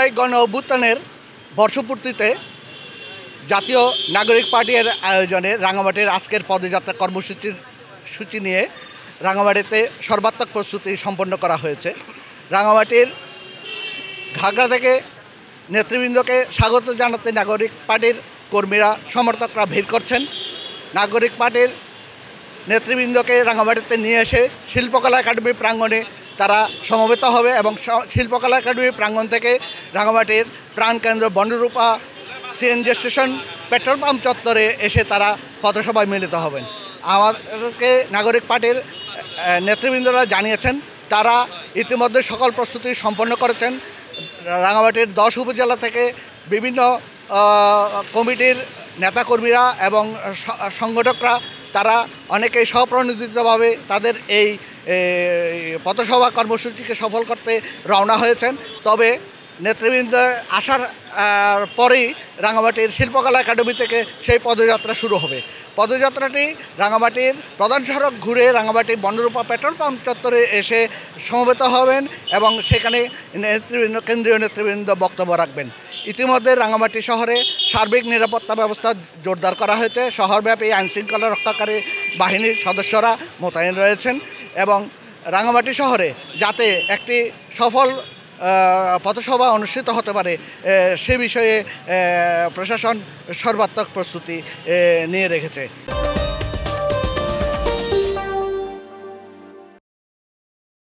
জুলাই গণ অভ্যুত্থানের বর্ষপূর্তিতে জাতীয় নাগরিক পার্টির আয়োজনে রাঙামাটির আজকের পদযাত্রা কর্মসূচি নিয়ে রাঙামাটিতে সর্বাত্মক প্রস্তুতি সম্পন্ন করা হয়েছে। রাঙামাটির ঘাগড়া থেকে নেতৃবৃন্দকে স্বাগত জানাতে নাগরিক পার্টির কর্মীরা সমর্থকরা ভিড় করছেন। নাগরিক পার্টির নেতৃবৃন্দকে রাঙামাটিতে নিয়ে এসে শিল্পকলা একাডেমি প্রাঙ্গণে তারা সমবেত হবে এবং শিল্পকলা একাডেমি প্রাঙ্গণ থেকে রাঙামাটির প্রাণকেন্দ্র Banarupa CNG station petrol pump চত্বরে এসে তারা পথসভায় মিলিত হবেন। আমাদেরকে নাগরিক পার্টির নেতৃবৃন্দরা জানিয়েছেন তারা ইতিমধ্যে সকল প্রস্তুতি সম্পন্ন করেছেন। রাঙামাটির 10 উপজেলা থেকে বিভিন্ন কমিটির নেতাকর্মীরা এবং সংগঠকরা তারা অনেকেই স্বপ্রণোদিতভাবে তাদের এই পথসভা কর্মসূচিকে সফল করতে রওনা হয়েছেন। তবে নেতৃবৃন্দ আসার পরেই রাঙামাটির শিল্পকলা একাডেমি থেকে সেই পদযাত্রা শুরু হবে। পদযাত্রাটি রাঙামাটির প্রধান সড়ক ঘুরে রাঙামাটি বনরূপা পেট্রোল পাম্প চত্বরে এসে সমবেত হবেন এবং সেখানে কেন্দ্রীয় নেতৃবৃন্দ বক্তব্য রাখবেন। ইতিমধ্যে রাঙামাটি শহরে সার্বিক নিরাপত্তা ব্যবস্থা জোরদার করা হয়েছে। শহরব্যাপী আইনশৃঙ্খলা রক্ষাকারী বাহিনীর সদস্যরা মোতায়েন রয়েছেন এবং রাঙামাটি শহরে যাতে একটি সফল পথসভা অনুষ্ঠিত হতে পারে সে বিষয়ে প্রশাসন সর্বাত্মক প্রস্তুতি নিয়ে রেখেছে।